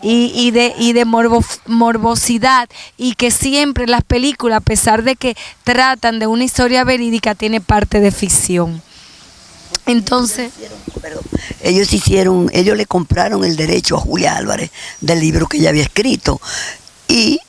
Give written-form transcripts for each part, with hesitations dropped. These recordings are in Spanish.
y de morbosidad, y que siempre las películas, a pesar de que tratan de una historia verídica, tiene parte de ficción. Entonces, ellos le compraron el derecho a Julia Álvarez del libro que ella había escrito y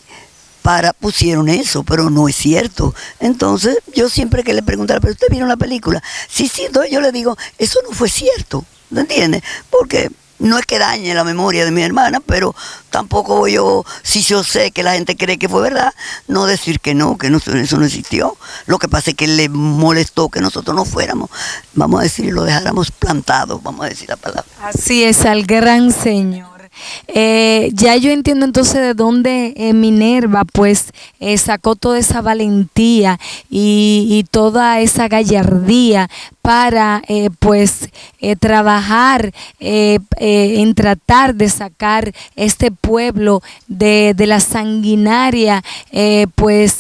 pusieron eso, pero no es cierto. Entonces, yo siempre que le preguntara, ¿pero usted vieron la película? Sí, entonces yo le digo, eso no fue cierto, ¿me entiendes? Porque no es que dañe la memoria de mi hermana, pero tampoco voy yo, si yo sé que la gente cree que fue verdad, no decir que no, eso no existió. Lo que pasa es que le molestó que nosotros no fuéramos, vamos a decir, lo dejáramos plantado, vamos a decir la palabra. Así es, al gran Señor. Ya yo entiendo entonces de dónde Minerva pues sacó toda esa valentía y toda esa gallardía para trabajar en tratar de sacar este pueblo de la sanguinaria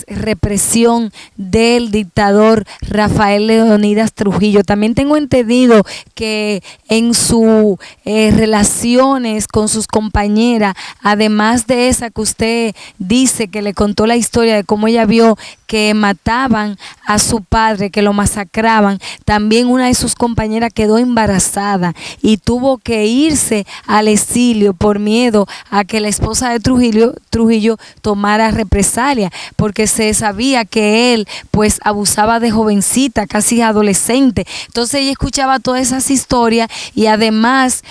represión del dictador Rafael Leónidas Trujillo. También tengo entendido que en sus relaciones con sus compañeras, además de esa que usted dice que le contó la historia de cómo ella vio que mataban a su padre, que lo masacraban, también una de sus compañeras quedó embarazada y tuvo que irse al exilio por miedo a que la esposa de Trujillo tomara represalia, porque se sabía que él pues abusaba de jovencita, casi adolescente. Entonces ella escuchaba todas esas historias y además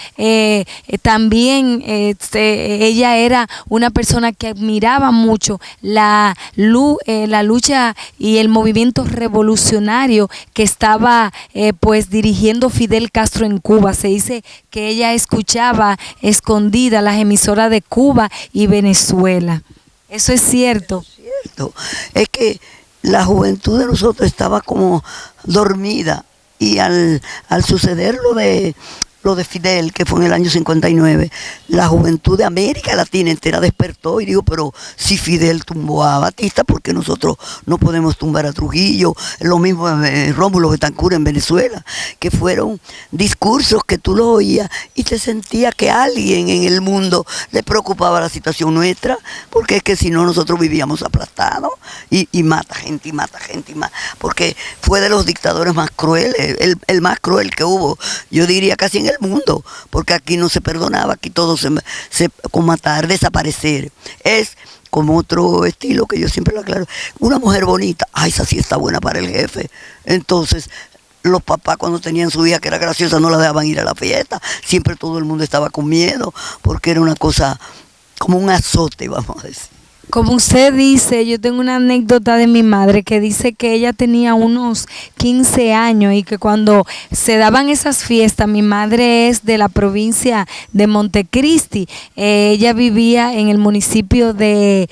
también ella era una persona que admiraba mucho la lucha y el movimiento revolucionario que estaba pues dirigiendo Fidel Castro en Cuba. Se dice que ella escuchaba escondida las emisoras de Cuba y Venezuela. ¿Eso es cierto? Es cierto. Es que la juventud de nosotros estaba como dormida y al suceder lo de Fidel, que fue en el año 59, la juventud de América Latina entera despertó y dijo, pero si Fidel tumbó a Batista, ¿por qué nosotros no podemos tumbar a Trujillo? Lo mismo Rómulo Betancourt en Venezuela, que fueron discursos que tú los oías y te sentías que a alguien en el mundo le preocupaba la situación nuestra, porque es que si no nosotros vivíamos aplastados y mata gente, porque fue de los dictadores más crueles, el más cruel que hubo, yo diría casi en el mundo, porque aquí no se perdonaba, aquí todo se con matar, desaparecer. Es como otro estilo que yo siempre lo aclaro. Una mujer bonita, esa sí está buena para el jefe. Entonces, los papás cuando tenían su hija que era graciosa no la dejaban ir a la fiesta. Siempre todo el mundo estaba con miedo, porque era una cosa como un azote, vamos a decir. Como usted dice, yo tengo una anécdota de mi madre que dice que ella tenía unos 15 años y que cuando se daban esas fiestas, mi madre es de la provincia de Montecristi, ella vivía en el municipio de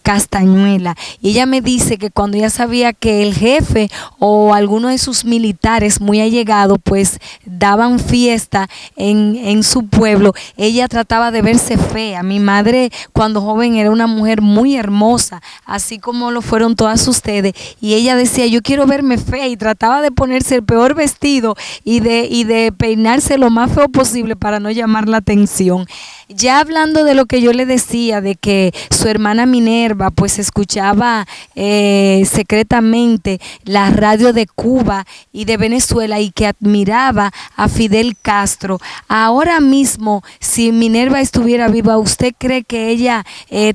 Castañuela, y ella me dice que cuando ella sabía que el jefe o alguno de sus militares muy allegados pues daban fiesta en su pueblo, ella trataba de verse fea. Mi madre cuando joven era una mujer muy hermosa, así como lo fueron todas ustedes, y ella decía, yo quiero verme fea, y trataba de ponerse el peor vestido y de peinarse lo más feo posible para no llamar la atención. Ya hablando de lo que yo le decía, de que su hermana Minerva pues escuchaba secretamente la radio de Cuba y de Venezuela y que admiraba a Fidel Castro. Ahora mismo, si Minerva estuviera viva, ¿usted cree que ella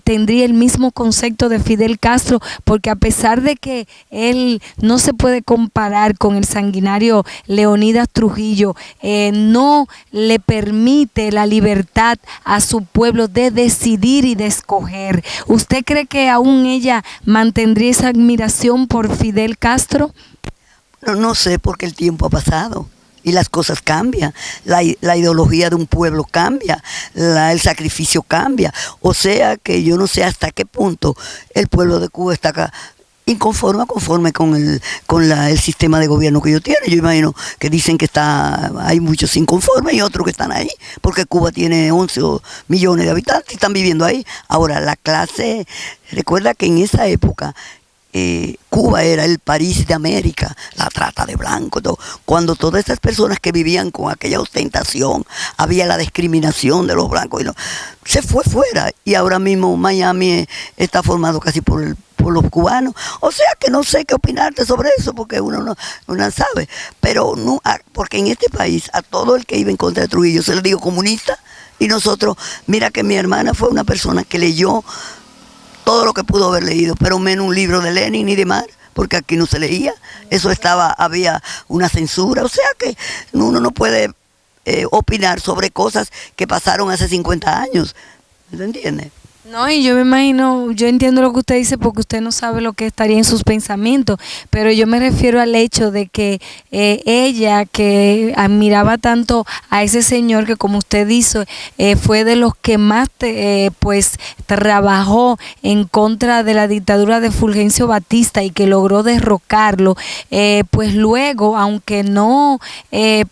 tendría el mismo concepto de Fidel Castro? Porque a pesar de que él no se puede comparar con el sanguinario Leónidas Trujillo, no le permite la libertad a su pueblo de decidir y de escoger. ¿Usted cree que aún ella mantendría esa admiración por Fidel Castro? No sé, porque el tiempo ha pasado y las cosas cambian, la ideología de un pueblo cambia, el sacrificio cambia, o sea que yo no sé hasta qué punto el pueblo de Cuba está acá conforme con el sistema de gobierno que ellos tienen. Yo imagino que dicen que hay muchos inconformes y otros que están ahí, porque Cuba tiene 11 millones de habitantes y están viviendo ahí. Ahora, la clase, recuerda que en esa época Cuba era el París de América, la trata de blancos, todo. Cuando todas estas personas que vivían con aquella ostentación, había la discriminación de los blancos, y no, se fue fuera, y ahora mismo Miami está formado casi por los cubanos. O sea que no sé qué opinarte sobre eso, porque uno no sabe, pero no, porque en este país a todo el que iba en contra de Trujillo se le dijo comunista, y nosotros, mira que mi hermana fue una persona que leyó todo lo que pudo haber leído, pero menos un libro de Lenin ni de Marx, porque aquí no se leía, eso había una censura, o sea que uno no puede opinar sobre cosas que pasaron hace 50 años, ¿me entiendes? No, y yo me imagino, yo entiendo lo que usted dice porque usted no sabe lo que estaría en sus pensamientos, pero yo me refiero al hecho de que ella, que admiraba tanto a ese señor que, como usted dice, fue de los que más pues trabajó en contra de la dictadura de Fulgencio Batista y que logró derrocarlo, pues luego, aunque no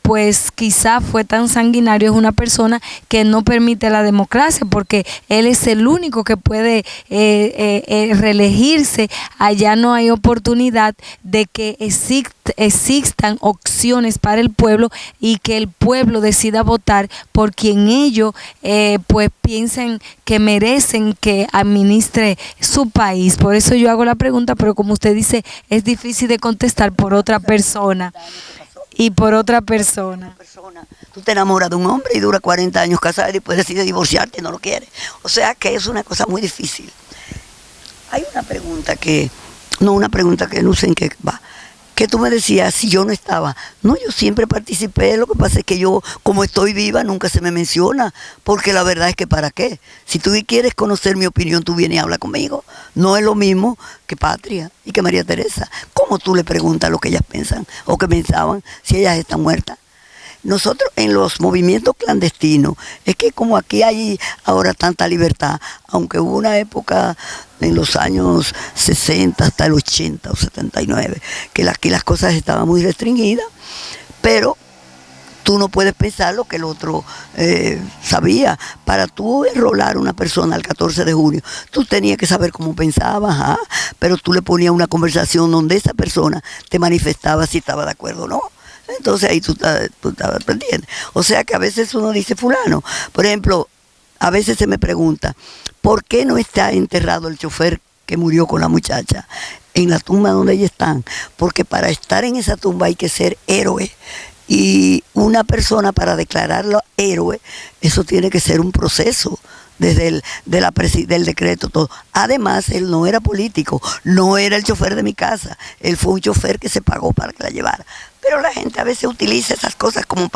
pues quizá fue tan sanguinario, es una persona que no permite la democracia porque él es el único que puede reelegirse. Allá no hay oportunidad de que existan opciones para el pueblo y que el pueblo decida votar por quien ellos pues piensen que merecen que administre su país. Por eso yo hago la pregunta, pero como usted dice, es difícil de contestar por otra persona. Y por otra persona. Tú te enamoras de un hombre y dura 40 años casado y después decides divorciarte y no lo quieres. O sea que es una cosa muy difícil. Hay una pregunta que no sé en qué va, que tú me decías si yo no estaba. No, yo siempre participé, lo que pasa es que yo, como estoy viva, nunca se me menciona, porque la verdad es que ¿para qué? Si tú quieres conocer mi opinión, tú vienes y habla conmigo. No es lo mismo que Patria y que María Teresa. ¿Cómo tú le preguntas lo que ellas piensan o que pensaban si ellas están muertas? Nosotros en los movimientos clandestinos, es que como aquí hay ahora tanta libertad, aunque hubo una época en los años 60 hasta el 80 o 79, que aquí las cosas estaban muy restringidas, pero tú no puedes pensar lo que el otro sabía. Para tú enrolar a una persona el 14 de junio, tú tenías que saber cómo pensaba, pero tú le ponías una conversación donde esa persona te manifestaba si estaba de acuerdo o no. Entonces ahí tú estabas pendiente. O sea que a veces uno dice fulano. Por ejemplo, a veces se me pregunta, ¿por qué no está enterrado el chofer que murió con la muchacha en la tumba donde ellos están? Porque para estar en esa tumba hay que ser héroe. Y una persona para declararlo héroe, eso tiene que ser un proceso. Desde del decreto, todo. Además, él no era político, no era el chofer de mi casa, él fue un chofer que se pagó para que la llevara. Pero la gente a veces utiliza esas cosas como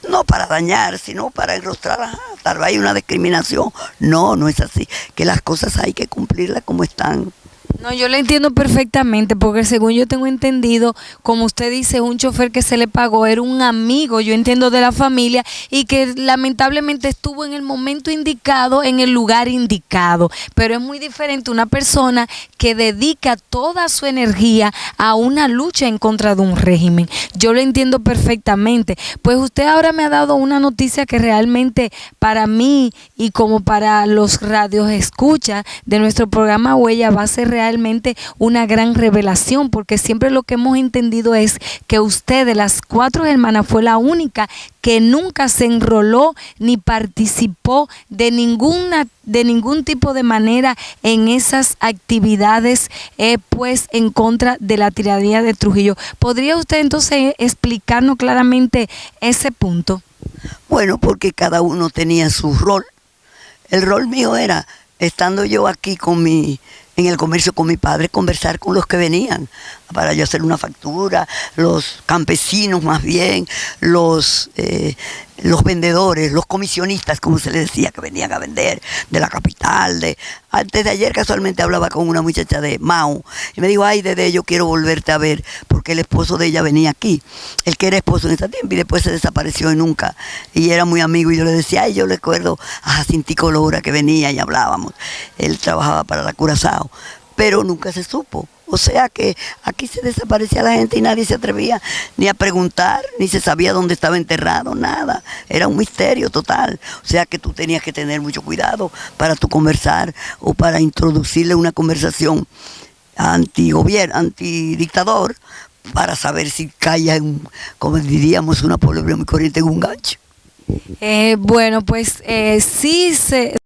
no para dañar, sino para enrostrar, tal vez hay una discriminación. No, no es así, que las cosas hay que cumplirlas como están. No, yo le entiendo perfectamente, porque según yo tengo entendido, como usted dice, un chofer que se le pagó era un amigo, yo entiendo, de la familia, y que lamentablemente estuvo en el momento indicado, en el lugar indicado. Pero es muy diferente una persona que dedica toda su energía a una lucha en contra de un régimen. Yo lo entiendo perfectamente. Pues usted ahora me ha dado una noticia que realmente para mí y como para los radios escucha de nuestro programa Huella va a ser realmente una gran revelación, porque siempre lo que hemos entendido es que usted, de las 4 hermanas, fue la única que nunca se enroló ni participó de ningún tipo de manera en esas actividades pues en contra de la tiranía de Trujillo. ¿Podría usted entonces explicarnos claramente ese punto? Bueno, porque cada uno tenía su rol. El rol mío era, estando yo aquí en el comercio con mi padre, conversar con los que venían para yo hacer una factura, los campesinos más bien, los vendedores, los comisionistas, como se les decía, que venían a vender de la capital. Antes de ayer casualmente hablaba con una muchacha de Mao y me dijo, ay, Dede, yo quiero volverte a ver, porque el esposo de ella venía aquí, el que era esposo en ese tiempo, y después se desapareció y nunca, y era muy amigo, y yo le decía, ay, yo recuerdo a Jacintico Lora que venía y hablábamos, él trabajaba para la Curazao, pero nunca se supo. O sea que aquí se desaparecía la gente y nadie se atrevía ni a preguntar, ni se sabía dónde estaba enterrado, nada. Era un misterio total. O sea que tú tenías que tener mucho cuidado para tú conversar o para introducirle una conversación antigobierno, antidictador, para saber si caía en, como diríamos una palabra muy corriente, en un gancho. Bueno, pues sí se